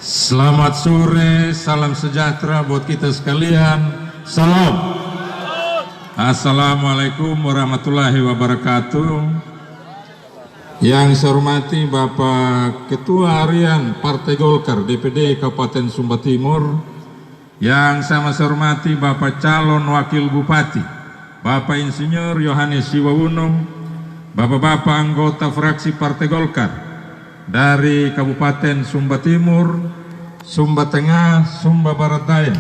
Selamat sore, salam sejahtera buat kita sekalian. Salam. Assalamualaikum warahmatullahi wabarakatuh. Yang saya hormati Bapak Ketua Harian Partai Golkar DPD Kabupaten Sumba Timur. Yang sama saya hormati Bapak Calon Wakil Bupati Bapak Insinyur Yohanes Siwawunung, Bapak-bapak anggota fraksi Partai Golkar dari Kabupaten Sumba Timur, Sumba Tengah, Sumba Barat Daya,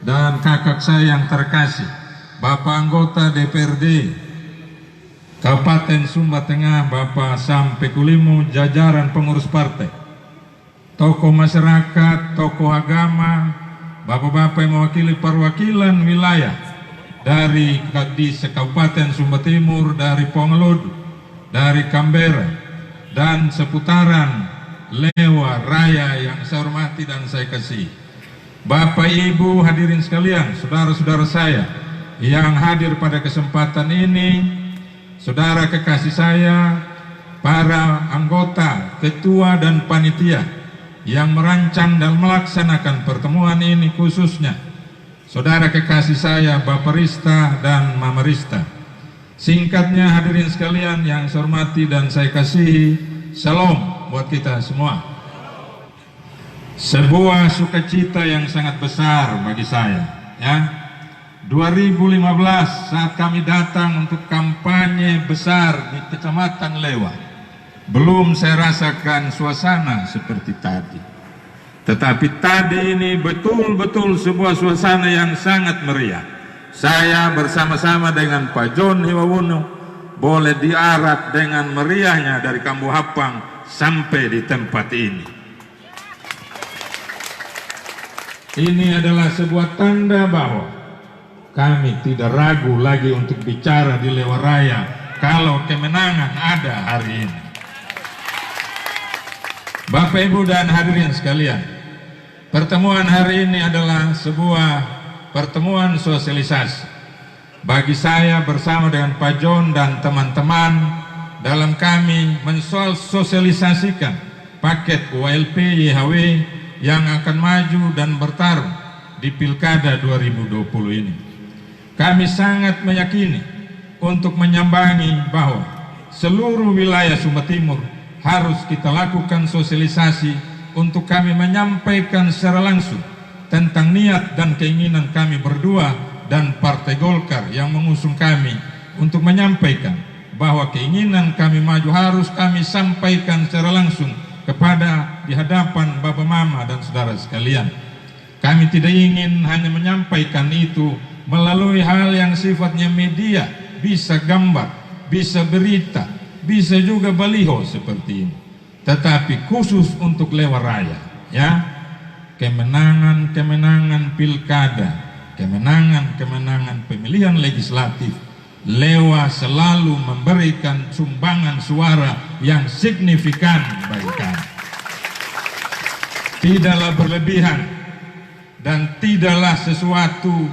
dan kakak saya yang terkasih, Bapak anggota DPRD Kabupaten Sumba Tengah, Bapak Sampai Kulimu, jajaran pengurus partai, tokoh masyarakat, tokoh agama, bapak-bapak yang mewakili perwakilan wilayah dari Kabupaten Sumba Timur, dari Pongelodu, dari Kambera, dan seputaran Lewa Raya yang saya hormati dan saya kasih. Bapak Ibu hadirin sekalian, saudara-saudara saya yang hadir pada kesempatan ini, saudara kekasih saya, para anggota, ketua dan panitia yang merancang dan melaksanakan pertemuan ini, khususnya saudara kekasih saya Bapak Rista dan Mama Rista. Singkatnya hadirin sekalian yang saya hormati dan saya kasihi, salam buat kita semua. Sebuah sukacita yang sangat besar bagi saya, ya. 2015 saat kami datang untuk kampanye besar di Kecamatan Lewa, belum saya rasakan suasana seperti tadi. Tetapi tadi ini betul-betul sebuah suasana yang sangat meriah. Saya bersama-sama dengan Pak John Hiwawunung boleh diarak dengan meriahnya dari Kambu Hapang sampai di tempat ini. Ini adalah sebuah tanda bahwa kami tidak ragu lagi untuk bicara di Lewa Raya kalau kemenangan ada hari ini. Bapak, Ibu, dan hadirin sekalian, pertemuan hari ini adalah sebuah pertemuan sosialisasi bagi saya bersama dengan Pak John dan teman-teman dalam kami mensosialisasikan paket ULP YHW yang akan maju dan bertarung di Pilkada 2020 ini. Kami sangat meyakini untuk menyambangi bahwa seluruh wilayah Sumba Timur harus kita lakukan sosialisasi untuk kami menyampaikan secara langsung tentang niat dan keinginan kami berdua dan Partai Golkar yang mengusung kami untuk menyampaikan bahwa keinginan kami maju harus kami sampaikan secara langsung kepada di hadapan Bapak Mama dan saudara sekalian. Kami tidak ingin hanya menyampaikan itu melalui hal yang sifatnya media, bisa gambar, bisa berita, bisa juga baliho seperti ini. Tetapi khusus untuk Lewa Raya, ya, kemenangan-kemenangan pilkada, kemenangan-kemenangan pemilihan legislatif, Lewa selalu memberikan sumbangan suara yang signifikan bagi kami. Tidaklah berlebihan dan tidaklah sesuatu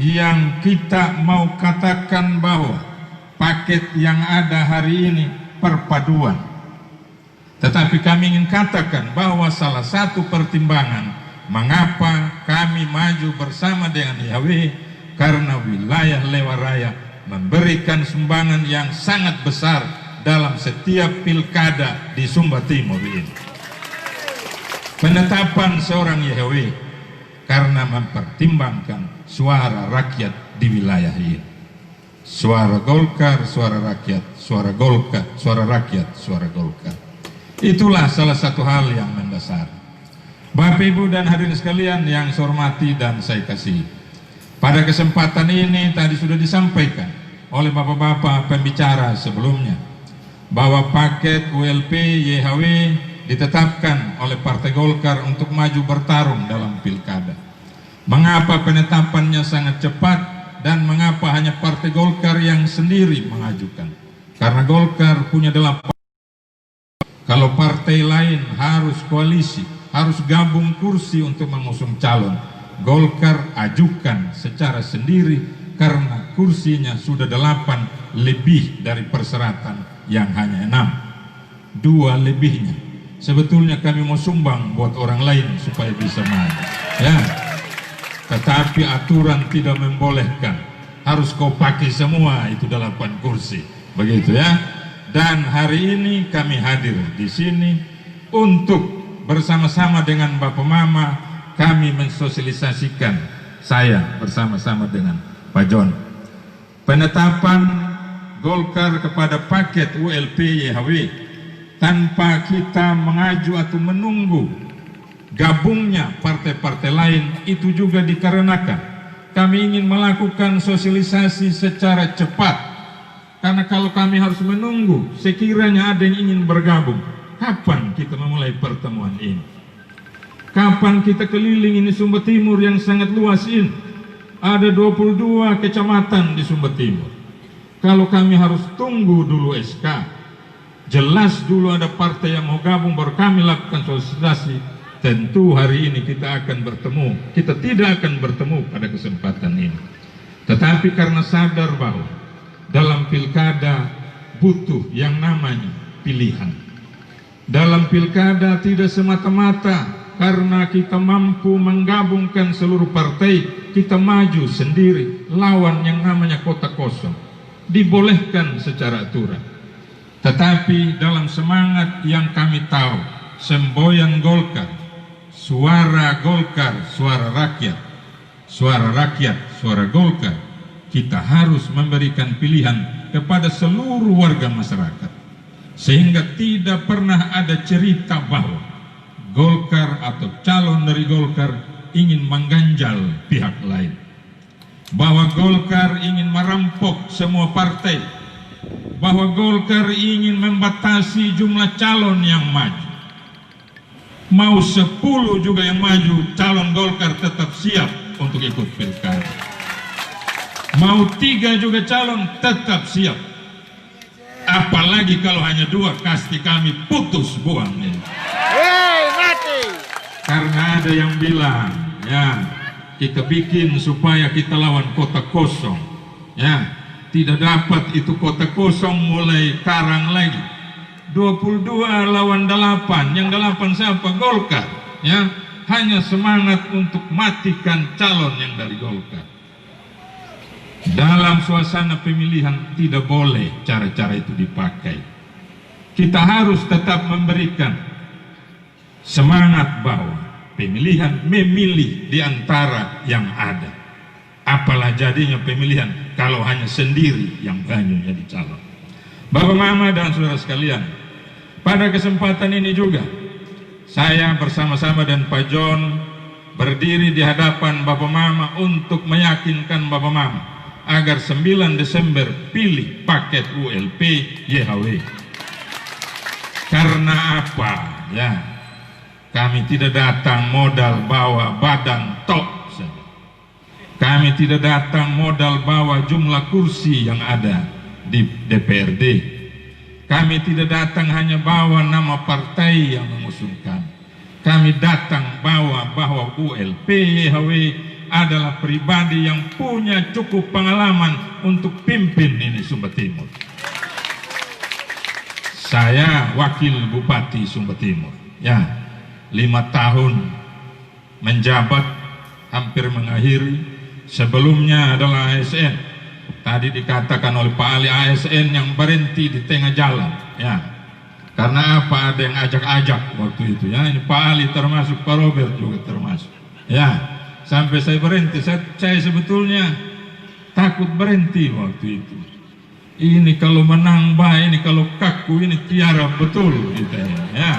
yang kita mau katakan bahwa paket yang ada hari ini perpaduan. Tetapi kami ingin katakan bahwa salah satu pertimbangan mengapa kami maju bersama dengan YHW karena wilayah Lewa Raya memberikan sumbangan yang sangat besar dalam setiap pilkada di Sumba Timur ini. Penetapan seorang YHW karena mempertimbangkan suara rakyat di wilayah ini. Suara Golkar, suara rakyat, suara Golkar, suara rakyat, suara Golkar. Itulah salah satu hal yang mendasar. Bapak, Ibu, dan hadirin sekalian yang saya hormati dan saya kasihi, pada kesempatan ini tadi sudah disampaikan oleh bapak-bapak pembicara sebelumnya bahwa paket ULP YHW ditetapkan oleh Partai Golkar untuk maju bertarung dalam pilkada. Mengapa penetapannya sangat cepat dan mengapa hanya Partai Golkar yang sendiri mengajukan? Karena Golkar punya 8. Kalau partai lain harus koalisi, harus gabung kursi untuk mengusung calon, Golkar ajukan secara sendiri karena kursinya sudah 8 lebih dari persyaratan yang hanya 6. 2 lebihnya Sebetulnya kami mau sumbang buat orang lain supaya bisa maju. Ya. Tetapi aturan tidak membolehkan. Harus kau pakai semua itu 8 kursi. Begitu ya. Dan hari ini kami hadir di sini untuk bersama-sama dengan Bapak Mama kami mensosialisasikan, saya bersama-sama dengan Pak John, penetapan Golkar kepada paket ULP YHW tanpa kita mengaju atau menunggu gabungnya partai-partai lain. Itu juga dikarenakan kami ingin melakukan sosialisasi secara cepat, karena kalau kami harus menunggu sekiranya ada yang ingin bergabung, kapan kita memulai pertemuan ini? Kapan kita keliling ini Sumba Timur yang sangat luas ini? Ada 22 kecamatan di Sumba Timur. Kalau kami harus tunggu dulu SK, jelas dulu ada partai yang mau gabung baru kami lakukan sosialisasi, tentu hari ini kita akan bertemu. Kita tidak akan bertemu pada kesempatan ini. Tetapi karena sadar bahwa dalam pilkada butuh yang namanya pilihan. Dalam pilkada tidak semata-mata karena kita mampu menggabungkan seluruh partai, kita maju sendiri lawan yang namanya kota kosong. Dibolehkan secara aturan. Tetapi dalam semangat yang kami tahu, semboyan Golkar, suara Golkar, suara rakyat, suara rakyat, suara Golkar, kita harus memberikan pilihan kepada seluruh warga masyarakat. Sehingga tidak pernah ada cerita bahwa Golkar atau calon dari Golkar ingin mengganjal pihak lain, bahwa Golkar ingin merampok semua partai, bahwa Golkar ingin membatasi jumlah calon yang maju. Mau 10 juga yang maju, calon Golkar tetap siap untuk ikut pilkada. Mau 3 juga calon tetap siap. Apalagi kalau hanya 2, pasti kami putus buang ini. Mati. Karena ada yang bilang, ya, kita bikin supaya kita lawan kota kosong. Ya, tidak dapat itu kota kosong mulai karang lagi. 22 lawan 8, yang 8 siapa? Golkar. Ya, hanya semangat untuk matikan calon yang dari Golkar. Dalam suasana pemilihan tidak boleh cara-cara itu dipakai. Kita harus tetap memberikan semangat bahwa pemilihan memilih di antara yang ada. Apalah jadinya pemilihan kalau hanya sendiri yang banyak jadi calon. Bapak Mama dan saudara sekalian, pada kesempatan ini juga saya bersama-sama dan Pak John berdiri di hadapan Bapak Mama untuk meyakinkan Bapak Mama agar 9 Desember pilih paket ULP YHW. Karena apa? Ya, kami tidak datang modal bawa badan tok saja. Kami tidak datang modal bawa jumlah kursi yang ada di DPRD. Kami tidak datang hanya bawa nama partai yang mengusungkan. Kami datang bawa bahwa ULP YHW adalah pribadi yang punya cukup pengalaman untuk pimpin ini Sumba Timur. Saya wakil Bupati Sumba Timur. Ya, 5 tahun menjabat, hampir mengakhiri. Sebelumnya adalah ASN. Tadi dikatakan oleh Pak Ali ASN yang berhenti di tengah jalan. Ya, karena apa? Ada yang ajak-ajak waktu itu. Ya, ini Pak Ali termasuk, Pak Robert juga termasuk. Ya, sampai saya berhenti. Saya sebetulnya takut berhenti waktu itu. Ini kalau menang baik, ini kalau kaku, ini tiara betul gitu ya.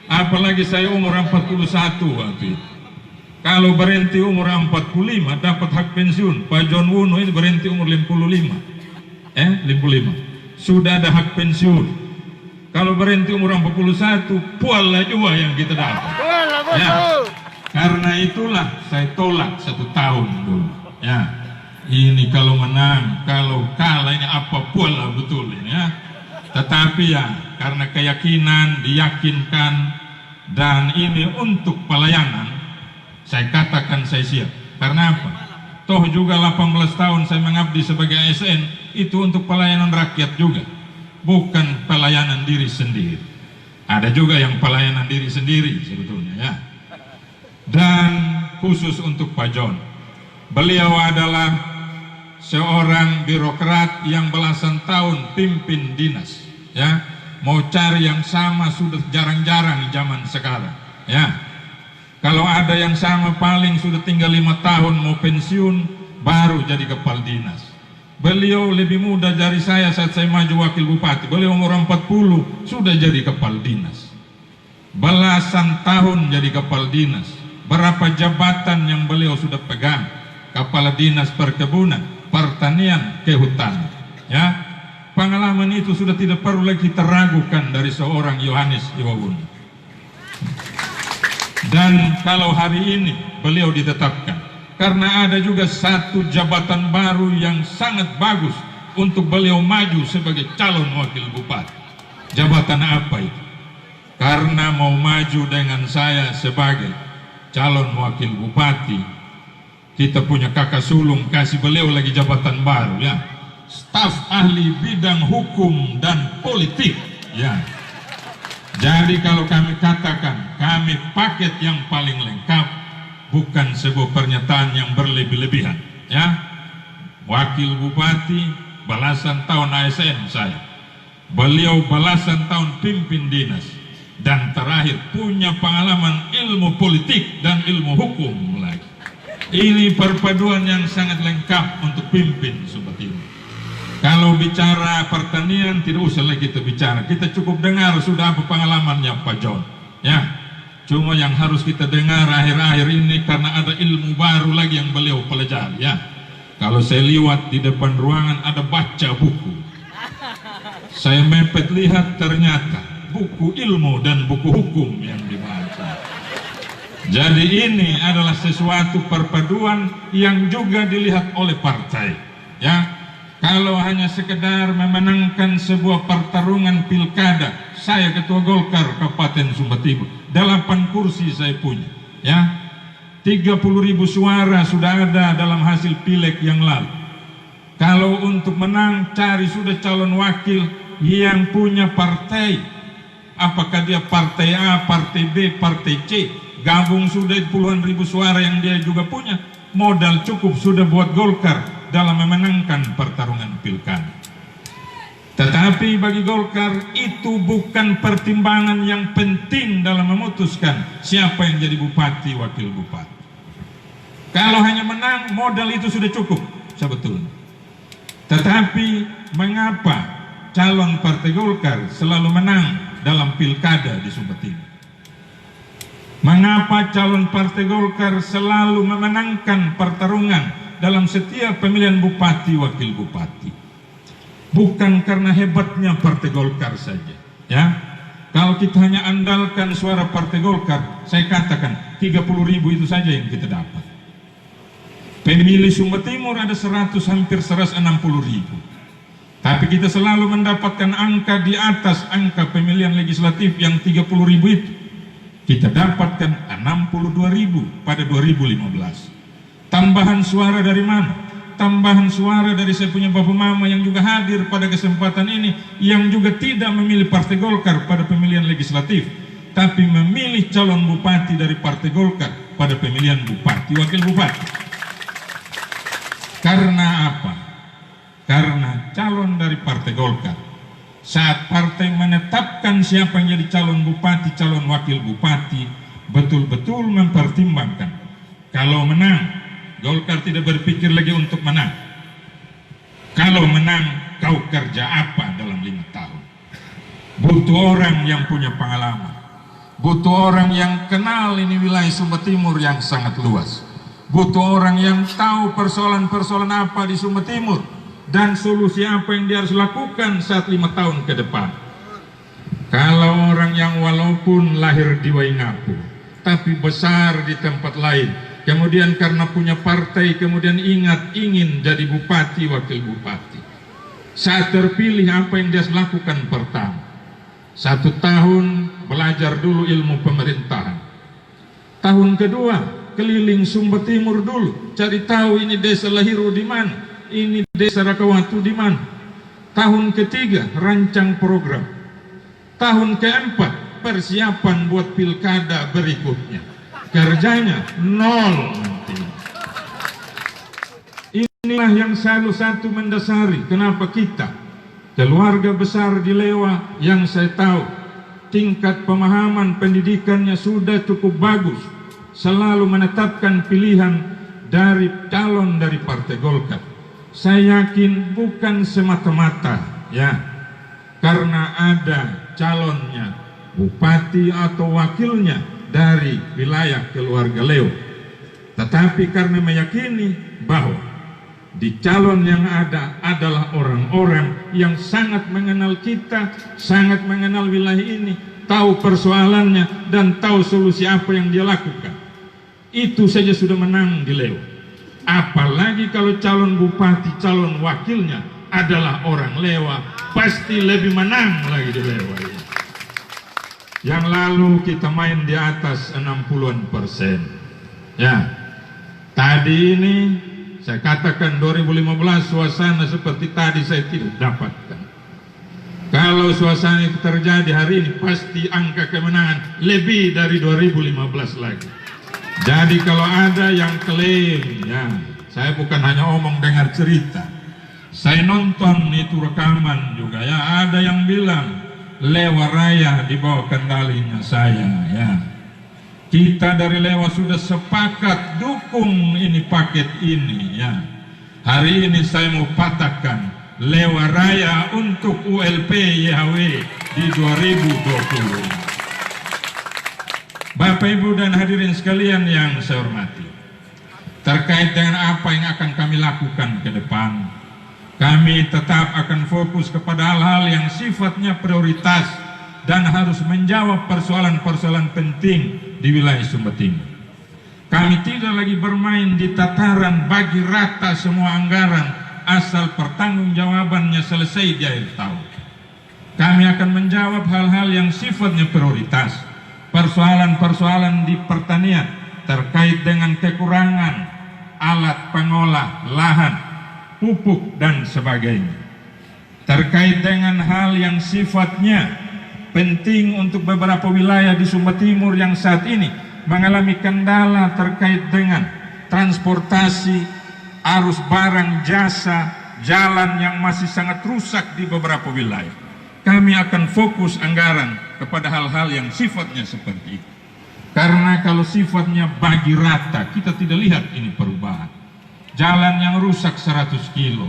Apalagi saya umur 41 waktu itu. Kalau berhenti umur 45 dapat hak pensiun. Pak John Wono ini berhenti umur 55. 55. Sudah ada hak pensiun. Kalau berhenti umur 41, puala juga yang kita dapat. Ya. Karena itulah saya tolak 1 tahun dulu. Ya. Ini kalau menang, kalau kalah ini apa puala betul ini ya. Tetapi ya karena keyakinan, diyakinkan, dan ini untuk pelayanan, saya katakan saya siap. Karena apa? Toh juga 18 tahun saya mengabdi sebagai ASN, itu untuk pelayanan rakyat juga, bukan pelayanan diri sendiri. Ada juga yang pelayanan diri sendiri sebetulnya ya. Dan khusus untuk Pak John, beliau adalah seorang birokrat yang belasan tahun pimpin dinas ya. Mau cari yang sama sudah jarang-jarang zaman sekarang ya. Kalau ada yang sama paling sudah tinggal 5 tahun mau pensiun baru jadi kepala dinas. Beliau lebih muda dari saya saat saya maju wakil bupati. Beliau umur 40 sudah jadi kepala dinas. Belasan tahun jadi kepala dinas. Berapa jabatan yang beliau sudah pegang? Kepala dinas perkebunan, pertanian, kehutanan. Ya, pengalaman itu sudah tidak perlu lagi teragukan dari seorang Yohanes Iwawun. Dan kalau hari ini beliau ditetapkan, karena ada juga satu jabatan baru yang sangat bagus untuk beliau maju sebagai calon wakil bupati. Jabatan apa itu? Karena mau maju dengan saya sebagai calon wakil bupati, kita punya kakak sulung kasih beliau lagi jabatan baru ya, staf ahli bidang hukum dan politik ya. Jadi kalau kami katakan kami paket yang paling lengkap, bukan sebuah pernyataan yang berlebih-lebihan ya. Wakil bupati belasan tahun ASN saya, beliau belasan tahun pimpin dinas, dan terakhir punya pengalaman ilmu politik dan ilmu hukum lagi. Ini perpaduan yang sangat lengkap untuk pimpin Sumba Timur. Kalau bicara pertanian tidak usah lagi kita bicara, kita cukup dengar sudah apa pengalamannya Pak John ya. Cuma yang harus kita dengar akhir-akhir ini karena ada ilmu baru lagi yang beliau pelajari ya. Kalau saya lihat di depan ruangan ada baca buku, saya mepet lihat ternyata buku ilmu dan buku hukum yang dibaca. Jadi ini adalah sesuatu perpaduan yang juga dilihat oleh partai ya. Kalau hanya sekedar memenangkan sebuah pertarungan pilkada, saya ketua Golkar Kabupaten Sumba Timur, 8 kursi saya punya ya. 30.000 suara sudah ada dalam hasil pileg yang lalu. Kalau untuk menang cari sudah calon wakil yang punya partai, apakah dia partai A, partai B, partai C, gabung sudah puluhan ribu suara yang dia juga punya, modal cukup sudah buat Golkar dalam memenangkan pertarungan pilkada. Tetapi bagi Golkar itu bukan pertimbangan yang penting dalam memutuskan siapa yang jadi bupati, wakil bupati. Kalau hanya menang, modal itu sudah cukup sebetulnya. Tetapi mengapa calon partai Golkar selalu menang dalam pilkada di Sumba Timur? Mengapa calon partai Golkar selalu memenangkan pertarungan dalam setiap pemilihan bupati, wakil bupati? Bukan karena hebatnya partai Golkar saja ya. Kalau kita hanya andalkan suara partai Golkar, saya katakan 30.000 itu saja yang kita dapat. Pemilih Sumba Timur ada hampir 160.000, tapi kita selalu mendapatkan angka di atas angka pemilihan legislatif yang 30.000 itu. Kita dapatkan 62.000 pada 2015. Tambahan suara dari mana? Tambahan suara dari saya punya bapak mama yang juga hadir pada kesempatan ini, yang juga tidak memilih partai Golkar pada pemilihan legislatif, tapi memilih calon bupati dari partai Golkar pada pemilihan bupati, wakil bupati. Karena apa? Karena calon dari partai Golkar, saat partai menetapkan siapa yang jadi calon bupati, calon wakil bupati, betul-betul mempertimbangkan. Kalau menang, Golkar tidak berpikir lagi untuk menang. Kalau menang, kau kerja apa dalam 5 tahun? Butuh orang yang punya pengalaman, butuh orang yang kenal ini wilayah Sumba Timur yang sangat luas, butuh orang yang tahu persoalan-persoalan apa di Sumba Timur dan solusi apa yang dia harus lakukan saat 5 tahun ke depan. Kalau orang yang walaupun lahir di Waingapu tapi besar di tempat lain, kemudian karena punya partai, kemudian ingat ingin jadi bupati, wakil bupati. Saat terpilih apa yang dia lakukan pertama? 1 tahun belajar dulu ilmu pemerintahan. Tahun kedua keliling Sumba Timur dulu, cari tahu ini desa Lahiru di mana, ini desa Rakawatu di mana. Tahun ketiga rancang program. Tahun keempat persiapan buat pilkada berikutnya. Kerjanya nol nanti. Inilah yang selalu satu mendasari kenapa kita, keluarga besar di Lewa yang saya tahu tingkat pemahaman pendidikannya sudah cukup bagus, selalu menetapkan pilihan dari calon dari Partai Golkar. Saya yakin bukan semata-mata ya karena ada calonnya bupati atau wakilnya dari wilayah keluarga Leo, tetapi karena meyakini bahwa di calon yang ada adalah orang-orang yang sangat mengenal kita, sangat mengenal wilayah ini, tahu persoalannya dan tahu solusi apa yang dia lakukan. Itu saja sudah menang di Leo. Apalagi kalau calon bupati, calon wakilnya adalah orang Lewa, pasti lebih menang lagi di Lewa. Yang lalu kita main di atas 60%. Ya, tadi ini saya katakan 2015 suasana seperti tadi saya tidak dapatkan. Kalau suasana itu terjadi hari ini pasti angka kemenangan lebih dari 2015 lagi. Jadi kalau ada yang klaim, ya saya bukan hanya omong dengar cerita. Saya nonton itu rekaman juga ya, ada yang bilang Lewa Raya di bawah kendalinya saya ya. Kita dari Lewa sudah sepakat dukung ini paket ini ya. Hari ini saya mau patahkan Lewa Raya untuk ULP YHW di 2020. Bapak Ibu dan hadirin sekalian yang saya hormati, terkait dengan apa yang akan kami lakukan ke depan, kami tetap akan fokus kepada hal-hal yang sifatnya prioritas dan harus menjawab persoalan-persoalan penting di wilayah Sumba Timur. Kami tidak lagi bermain di tataran bagi rata semua anggaran asal pertanggungjawabannya selesai di akhir tahun. Kami akan menjawab hal-hal yang sifatnya prioritas, persoalan-persoalan di pertanian terkait dengan kekurangan alat pengolah lahan, pupuk dan sebagainya. Terkait dengan hal yang sifatnya penting untuk beberapa wilayah di Sumba Timur yang saat ini mengalami kendala terkait dengan transportasi, arus barang jasa, jalan yang masih sangat rusak di beberapa wilayah. Kami akan fokus anggaran kepada hal-hal yang sifatnya seperti itu. Karena kalau sifatnya bagi rata, kita tidak lihat ini perubahan. Jalan yang rusak 100 kilo,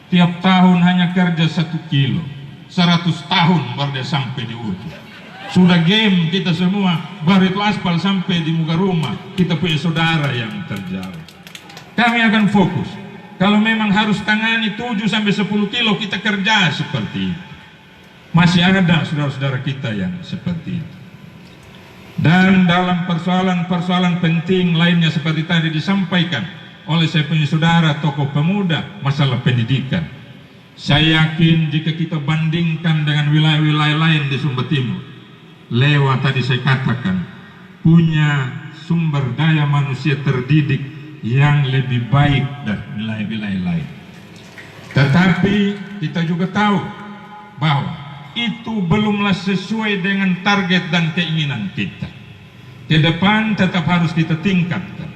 tiap tahun hanya kerja 1 kilo, 100 tahun baru dia sampai di ujung. Sudah game kita semua, baru itu aspal sampai di muka rumah, kita punya saudara yang terjauh. Kami akan fokus, kalau memang harus tangani 7-10 kilo, kita kerja seperti itu. Masih ada saudara-saudara kita yang seperti itu. Dan dalam persoalan-persoalan penting lainnya seperti tadi disampaikan oleh saya punya saudara tokoh pemuda, masalah pendidikan. Saya yakin jika kita bandingkan dengan wilayah-wilayah lain di Sumba Timur, Lewa tadi saya katakan punya sumber daya manusia terdidik yang lebih baik dari wilayah-wilayah lain. Tetapi kita juga tahu bahwa itu belumlah sesuai dengan target dan keinginan kita. Ke depan tetap harus kita tingkatkan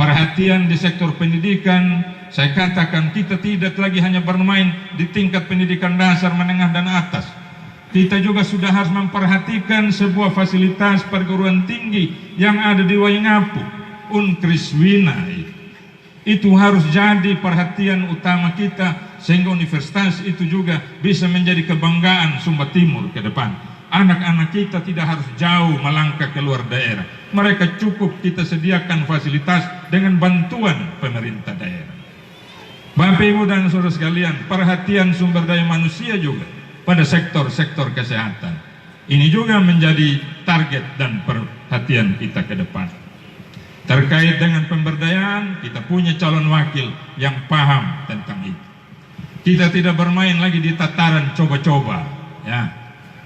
perhatian di sektor pendidikan. Saya katakan kita tidak lagi hanya bermain di tingkat pendidikan dasar, menengah dan atas. Kita juga sudah harus memperhatikan sebuah fasilitas perguruan tinggi yang ada di Waingapu, Unkriswina. Itu harus jadi perhatian utama kita, sehingga universitas itu juga bisa menjadi kebanggaan Sumba Timur ke depan. Anak-anak kita tidak harus jauh melangkah keluar daerah. Mereka cukup kita sediakan fasilitas dengan bantuan pemerintah daerah. Bapak Ibu dan saudara sekalian, perhatian sumber daya manusia juga pada sektor-sektor kesehatan. Ini juga menjadi target dan perhatian kita ke depan. Terkait dengan pemberdayaan, kita punya calon wakil yang paham tentang itu. Kita tidak bermain lagi di tataran coba-coba, ya.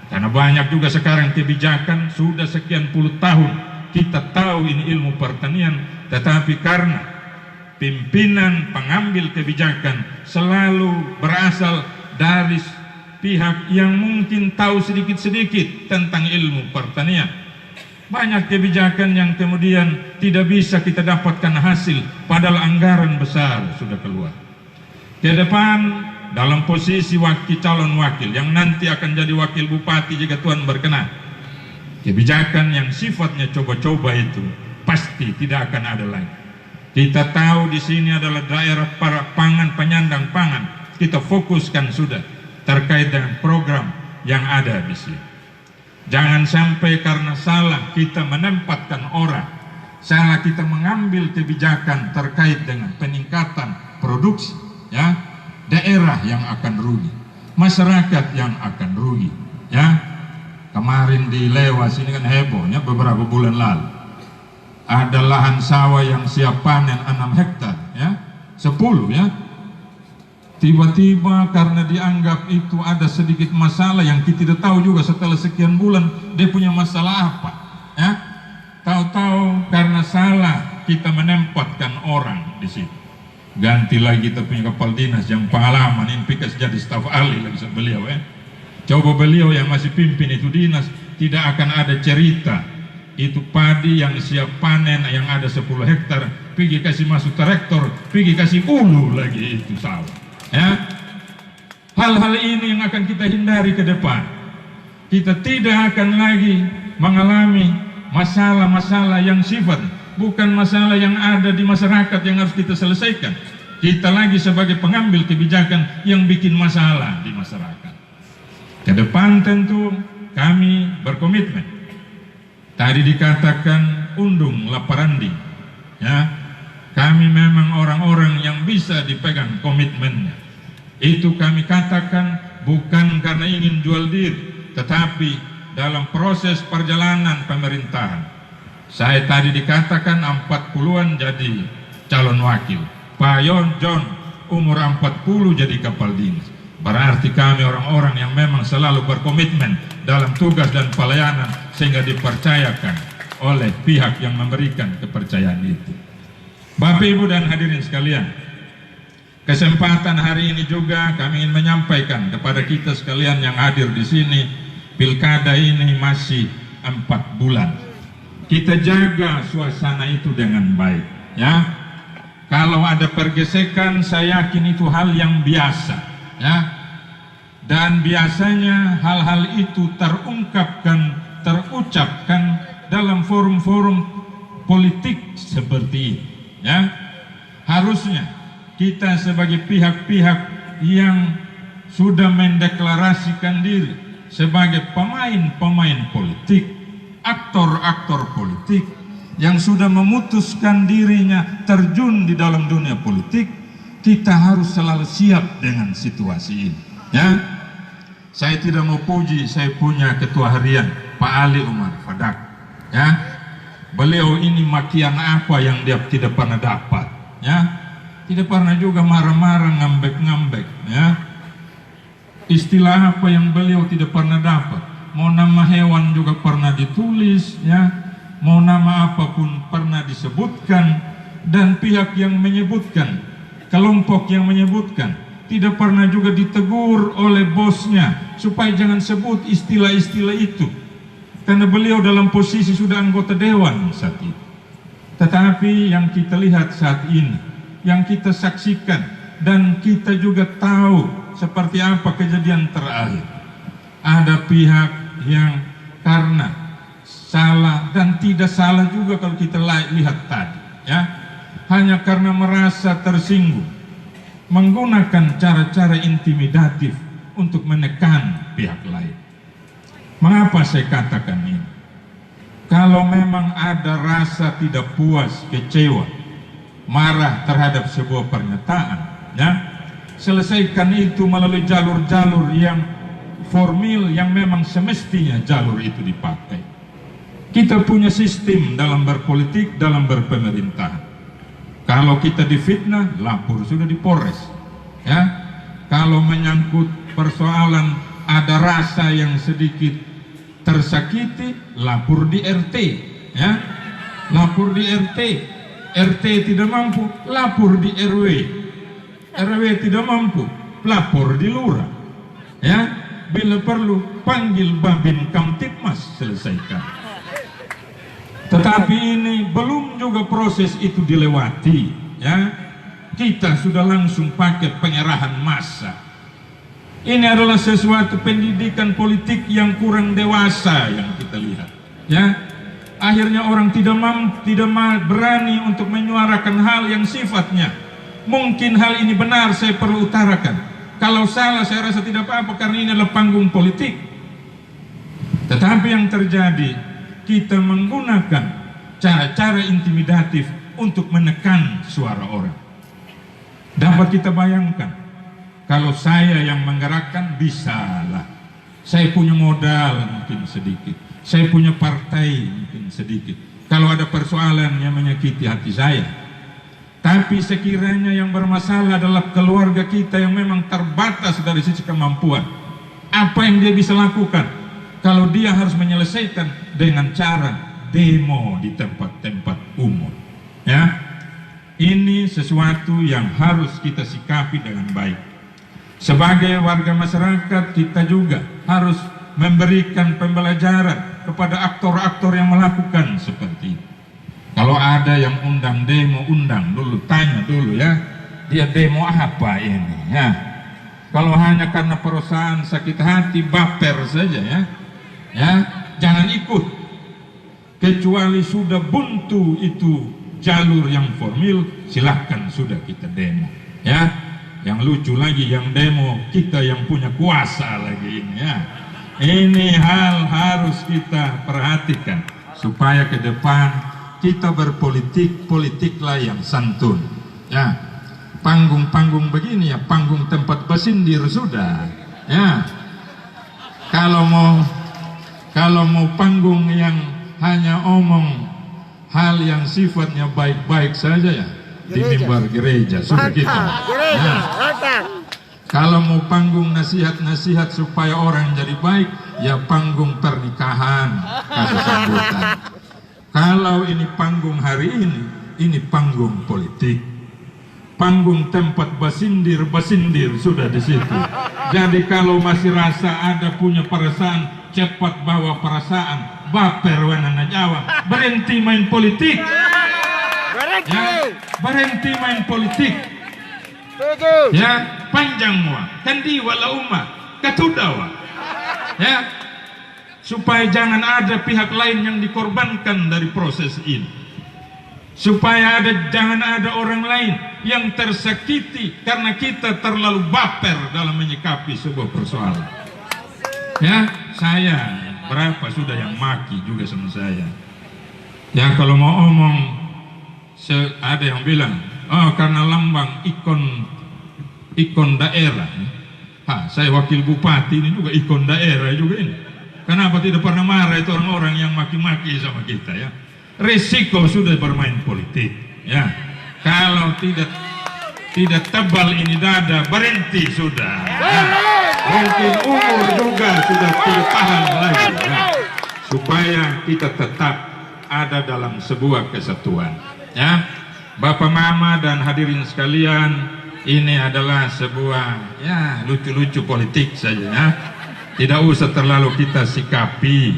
Karena banyak juga sekarang kebijakan sudah sekian puluh tahun kita tahu ini ilmu pertanian, tetapi karena pimpinan pengambil kebijakan selalu berasal dari pihak yang mungkin tahu sedikit-sedikit tentang ilmu pertanian. Banyak kebijakan yang kemudian tidak bisa kita dapatkan hasil, padahal anggaran besar sudah keluar. Ke depan dalam posisi calon wakil yang nanti akan jadi wakil bupati jika Tuhan berkenan, kebijakan yang sifatnya coba-coba itu pasti tidak akan ada lagi. Kita tahu di sini adalah daerah para pangan, penyandang pangan. Kita fokuskan sudah terkait dengan program yang ada di sini. Jangan sampai karena salah kita menempatkan orang, salah kita mengambil kebijakan terkait dengan peningkatan produksi, ya, daerah yang akan rugi, masyarakat yang akan rugi, ya. Kemarin di Lewas ini kan hebohnya beberapa bulan lalu, ada lahan sawah yang siap panen 6 hektar, ya, 10, ya. Tiba-tiba karena dianggap itu ada sedikit masalah yang kita tidak tahu juga setelah sekian bulan dia punya masalah apa, ya. Tahu-tahu karena salah kita menempatkan orang di situ. Ganti lagi kita punya kepala dinas yang pengalaman, ini pikas jadi staf ahli lagi beliau, ya. Coba beliau yang masih pimpin itu dinas, tidak akan ada cerita itu padi yang siap panen yang ada 10 hektar, pergi kasih masuk traktor, pergi kasih ulu lagi itu sawah. Ya, hal-hal ini yang akan kita hindari ke depan. Kita tidak akan lagi mengalami masalah-masalah yang sifat bukan masalah yang ada di masyarakat yang harus kita selesaikan. Kita lagi sebagai pengambil kebijakan yang bikin masalah di masyarakat. Ke depan tentu kami berkomitmen. Tadi dikatakan undung laparandi, ya. Kami memang orang-orang yang bisa dipegang komitmennya. Itu kami katakan bukan karena ingin jual diri, tetapi dalam proses perjalanan pemerintahan. Saya tadi dikatakan 40-an jadi calon wakil, Pak John umur 40 jadi kepala dinas. Berarti kami orang-orang yang memang selalu berkomitmen dalam tugas dan pelayanan sehingga dipercayakan oleh pihak yang memberikan kepercayaan itu. Bapak, Ibu, dan hadirin sekalian, kesempatan hari ini juga kami ingin menyampaikan kepada kita sekalian yang hadir di sini, pilkada ini masih 4 bulan. Kita jaga suasana itu dengan baik, ya. Kalau ada pergesekan, saya yakin itu hal yang biasa, ya. Dan biasanya hal-hal itu terungkapkan, terucapkan dalam forum-forum politik seperti ini, ya. Harusnya kita sebagai pihak-pihak yang sudah mendeklarasikan diri sebagai pemain-pemain politik, aktor-aktor politik yang sudah memutuskan dirinya terjun di dalam dunia politik, kita harus selalu siap dengan situasi ini, ya. Saya tidak mau puji, saya punya ketua harian Pak Ali Umar Fadak, ya. Beliau ini makian apa yang dia tidak pernah dapat, ya. Tidak pernah juga marah-marah, ngambek-ngambek, ya. Istilah apa yang beliau tidak pernah dapat. Mau nama hewan juga pernah ditulis, ya. Mau nama apapun pernah disebutkan. Dan pihak yang menyebutkan, kelompok yang menyebutkan, tidak pernah juga ditegur oleh bosnya supaya jangan sebut istilah-istilah itu. Karena beliau dalam posisi sudah anggota dewan saat itu. Tetapi yang kita lihat saat ini, yang kita saksikan dan kita juga tahu seperti apa kejadian terakhir. Ada pihak yang karena salah dan tidak salah juga kalau kita lihat tadi, ya, hanya karena merasa tersinggung menggunakan cara-cara intimidatif untuk menekan pihak lain. Mengapa saya katakan ini? Kalau memang ada rasa tidak puas, kecewa, marah terhadap sebuah pernyataan, ya, selesaikan itu melalui jalur-jalur yang formil yang memang semestinya jalur itu dipakai. Kita punya sistem dalam berpolitik, dalam berpemerintahan. Kalau kita difitnah, lapor sudah di Polres, ya. Kalau menyangkut persoalan ada rasa yang sedikit tersakiti, lapor di RT, ya. Lapor di RT. RT tidak mampu, lapor di RW. RW tidak mampu, lapor di lurah. Ya, bila perlu panggil Babin Kamtipmas, selesaikan. Tetapi ini belum juga proses itu dilewati, ya. Kita sudah langsung pakai pengerahan massa. Ini adalah sesuatu pendidikan politik yang kurang dewasa yang kita lihat, ya. Akhirnya orang tidak berani untuk menyuarakan hal yang sifatnya mungkin hal ini benar, saya perlu utarakan. Kalau salah saya rasa tidak apa-apa karena ini adalah panggung politik. Tetapi yang terjadi, kita menggunakan cara-cara intimidatif untuk menekan suara orang. Dapat kita bayangkan, kalau saya yang menggerakkan, bisalah. Saya punya modal mungkin sedikit, saya punya partai mungkin sedikit. Kalau ada persoalan yang menyakiti hati saya, tapi sekiranya yang bermasalah adalah keluarga kita yang memang terbatas dari sisi kemampuan, apa yang dia bisa lakukan? Kalau dia harus menyelesaikan dengan cara demo di tempat-tempat umum, ya, ini sesuatu yang harus kita sikapi dengan baik. Sebagai warga masyarakat, kita juga harus memberikan pembelajaran kepada aktor-aktor yang melakukan seperti itu. Kalau ada yang undang demo, undang dulu, tanya dulu, ya, dia demo apa ini, ya. Kalau hanya karena perusahaan sakit hati, baper saja, ya, jangan ikut. Kecuali sudah buntu itu jalur yang formal, silahkan sudah kita demo, ya. Yang lucu lagi, yang demo kita yang punya kuasa lagi ini, ya. Ini hal harus kita perhatikan supaya ke depan kita berpolitik, politiklah yang santun, ya. Panggung-panggung begini ya panggung tempat bersindir sudah, ya. Kalau mau panggung yang hanya omong hal yang sifatnya baik-baik saja, ya, di mimbar gereja sudah kita. Ya. Kalau mau panggung nasihat-nasihat supaya orang jadi baik, ya panggung pernikahan, kasih sambutan. Kalau ini panggung hari ini panggung politik. Panggung tempat basindir sudah di situ. Jadi kalau masih rasa ada punya perasaan, cepat bawa perasaan, baper wanana Jawa, berhenti main politik. Ya, berhenti main politik. Ya, panjang mua, kandi wala umat, katudawa. Ya, supaya jangan ada pihak lain yang dikorbankan dari proses ini, supaya jangan ada orang lain yang tersakiti karena kita terlalu baper dalam menyikapi sebuah persoalan. Ya, saya berapa sudah yang maki juga sama saya. Ya, kalau mau omong, ada yang bilang, oh karena lambang ikon daerah. Saya wakil bupati ini juga ikon daerah juga ini. Kenapa tidak pernah marah itu orang-orang yang maki-maki sama kita, ya? Risiko sudah bermain politik, ya. Kalau tidak tebal ini dada, berhenti sudah. Ya. Mungkin umur juga sudah tidak tahan lagi, ya. Supaya kita tetap ada dalam sebuah kesatuan, ya. Bapak Mama dan hadirin sekalian, ini adalah sebuah, ya, lucu-lucu politik saja, ya. Tidak usah terlalu kita sikapi.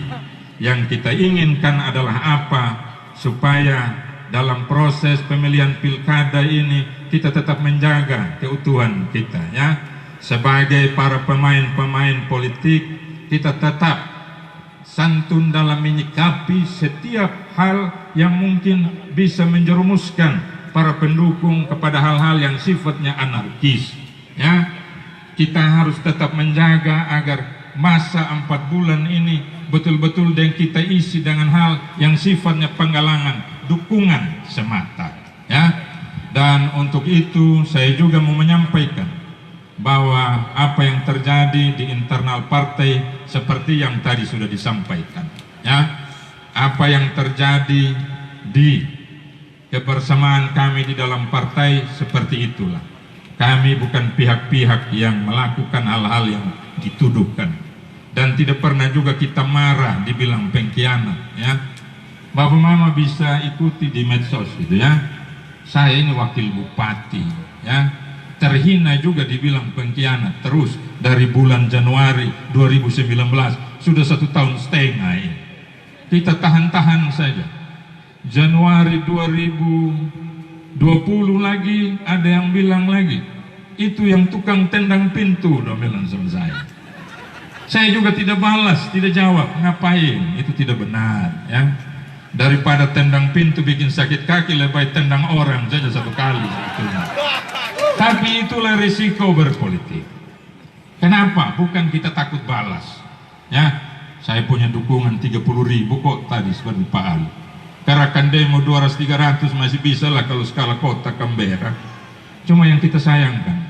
Yang kita inginkan adalah apa? Supaya dalam proses pemilihan pilkada ini kita tetap menjaga keutuhan kita, ya. Sebagai para pemain-pemain politik, kita tetap santun dalam menyikapi setiap hal yang mungkin bisa menjerumuskan para pendukung kepada hal-hal yang sifatnya anarkis, ya. Kita harus tetap menjaga agar masa 4 bulan ini betul-betul yang kita isi dengan hal yang sifatnya penggalangan, dukungan semata, ya. Dan untuk itu saya juga mau menyampaikan bahwa apa yang terjadi di internal partai seperti yang tadi sudah disampaikan, ya. Apa yang terjadi di kebersamaan kami di dalam partai seperti itulah. Kami bukan pihak-pihak yang melakukan hal-hal yang dituduhkan, dan tidak pernah juga kita marah dibilang pengkhianat, ya. Bapak Mama bisa ikuti di medsos gitu, ya. Saya ini wakil bupati, ya, terhina juga dibilang pengkhianat terus, dari bulan Januari 2019 sudah 1,5 tahun ini. Kita tahan-tahan saja. Januari 2020 lagi ada yang bilang lagi, itu yang tukang tendang pintu, udah bilang sama saya. Saya juga tidak balas, tidak jawab, ngapain? Itu tidak benar, ya. Daripada tendang pintu bikin sakit kaki, lebih baik tendang orang saja 1 kali sebetulnya. Tapi itulah risiko berpolitik. Kenapa? Bukan kita takut balas, ya. Saya punya dukungan 30.000 kok tadi seperti Pak Ali. Karena kan demo 200-300 masih bisa lah kalau skala kota Canberra. Cuma yang kita sayangkan,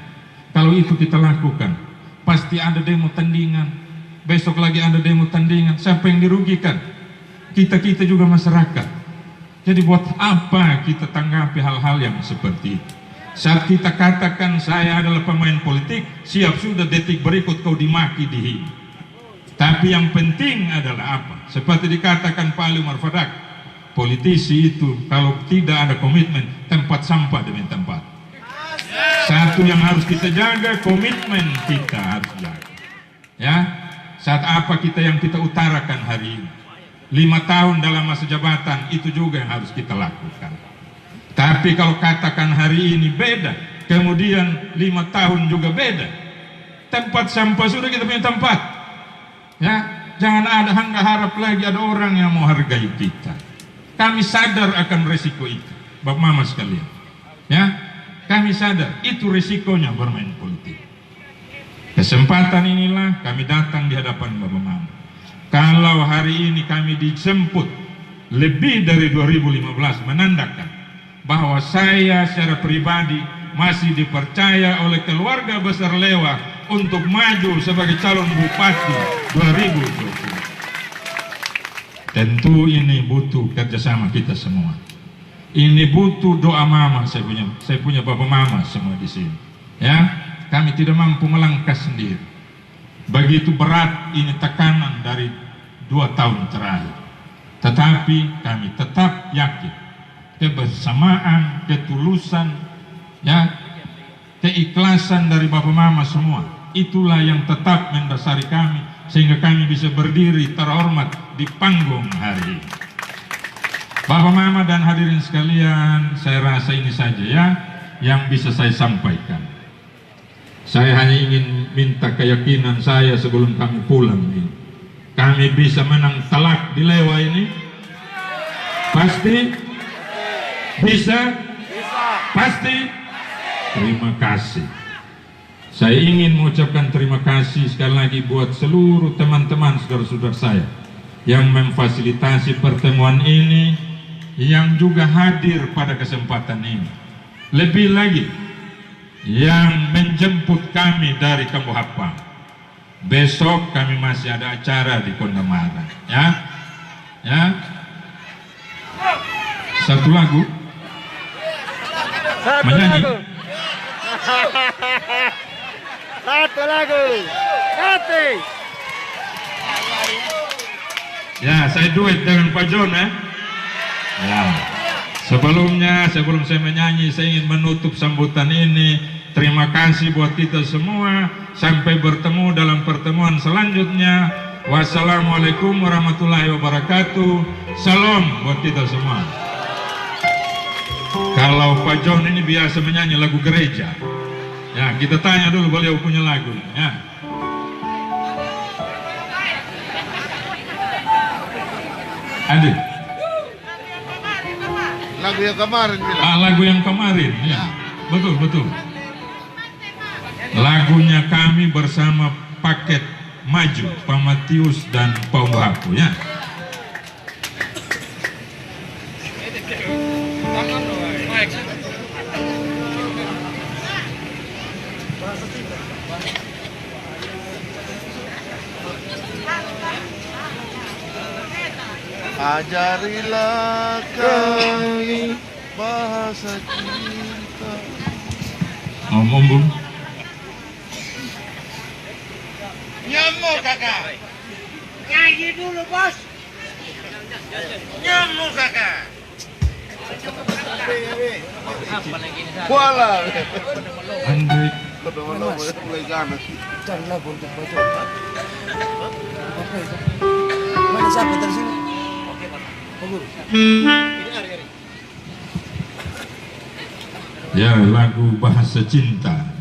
kalau itu kita lakukan, pasti ada demo tandingan. Besok lagi ada demo tandingan. Siapa yang dirugikan? Kita juga masyarakat. Jadi buat apa kita tanggapi hal-hal yang seperti itu? Saat kita katakan saya adalah pemain politik, siap sudah detik berikut kau dimaki dihina. Tapi yang penting adalah apa? Seperti dikatakan Pak Ali Umar Fadak, politisi itu kalau tidak ada komitmen, tempat sampah demi tempat. Satu yang harus kita jaga, komitmen kita harus jaga. Ya, saat apa yang kita utarakan hari ini? 5 tahun dalam masa jabatan itu juga yang harus kita lakukan. Tapi kalau katakan hari ini beda, kemudian 5 tahun juga beda, tempat sampah sudah kita punya tempat. Ya, jangan ada harap lagi ada orang yang mau hargai kita. Kami sadar akan resiko itu, Bapak Mama sekalian. Ya, kami sadar itu resikonya bermain politik. Kesempatan inilah kami datang di hadapan Bapak Mama. Kalau hari ini kami dijemput lebih dari 2015, menandakan bahwa saya secara pribadi masih dipercaya oleh keluarga besar Lewa untuk maju sebagai calon bupati 2020. Tentu ini butuh kerjasama kita semua. Ini butuh doa Mama, saya punya Bapak Mama semua di sini. Ya, kami tidak mampu melangkah sendiri. Begitu berat ini tekanan dari 2 tahun terakhir. Tetapi kami tetap yakin kebersamaan, ketulusan, ya, keikhlasan dari Bapak Mama semua, itulah yang tetap mendasari kami sehingga kami bisa berdiri terhormat di panggung hari ini. Bapak Mama dan hadirin sekalian, saya rasa ini saja ya yang bisa saya sampaikan. Saya hanya ingin minta keyakinan saya sebelum kami pulang ini. Kami bisa menang telak di Lewa ini? Pasti? Bisa? Pasti? Terima kasih. Saya ingin mengucapkan terima kasih sekali lagi buat seluruh teman-teman saudara-saudara saya yang memfasilitasi pertemuan ini, yang juga hadir pada kesempatan ini. Lebih lagi, yang menjemput kami dari Kambu Hapang. Besok kami masih ada acara di Kondamara, ya, ya. Satu lagu, menyanyi. Satu lagu. Mati. Ya, saya duet dengan Pak John, ya. Ya. Sebelumnya, sebelum saya menyanyi, saya ingin menutup sambutan ini. Terima kasih buat kita semua. Sampai bertemu dalam pertemuan selanjutnya. Wassalamualaikum warahmatullahi wabarakatuh. Salam buat kita semua. Kalau Pak John ini biasa menyanyi lagu gereja. Ya, kita tanya dulu beliau punya lagu. Ya. Ada. Lagu yang kemarin bilang. Lagu yang kemarin. Ya. Betul, betul. Lagunya kami bersama Paket Maju, Pak Matius dan Pak Wahaku, ya. Ajarilah kami bahasa cinta. Ngomong, Bung. Nyamuk kakak. Nyanyi dulu bos. Nyamuk kakak. Kuala. Andai Mana mulai ganas. Cari lagu untuk baca. Apa itu? Mana siapa dari sini? Oke, Pak. Bagus. Ya, lagu Bahasa Cinta.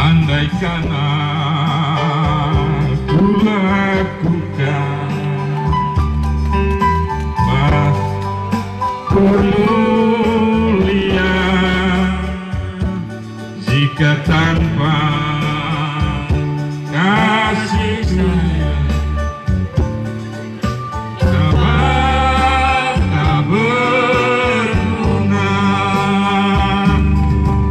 Andaikan aku lakukan pemulihan jika tanpa kasih sayang sahabat tak berguna.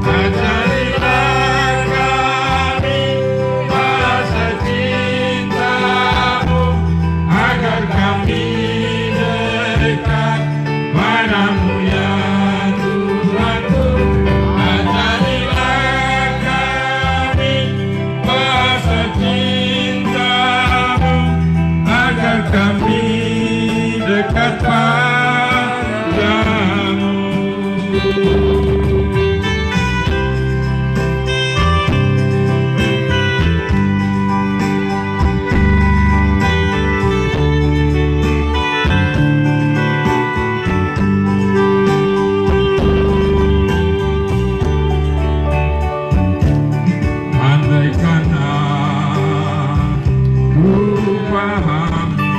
Ajarilah kami bahasa cintamu agar kami dekat padamu ya Tuhanku. Ajarilah kami bahasa cintamu agar kami dekat padamu. Andaikan aku pahami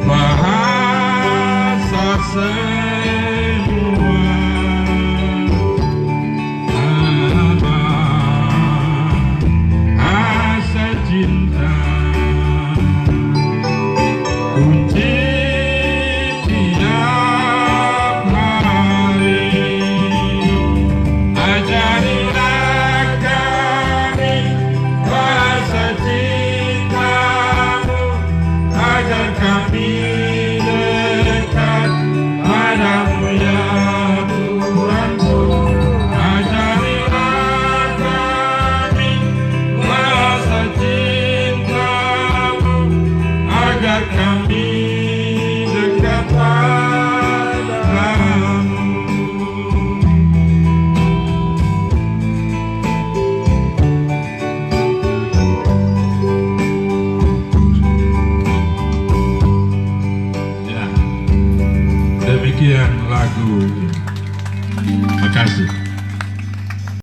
bahasa semua bahasa cinta, kunci tiap hari. Ajarilah kami bahasa cintamu agar kami dekat padamu ya Tuhanku. Ajarilah kami bahasa cintamu agar kami dekat padamu. Ya, demikian lagu. Terima kasih.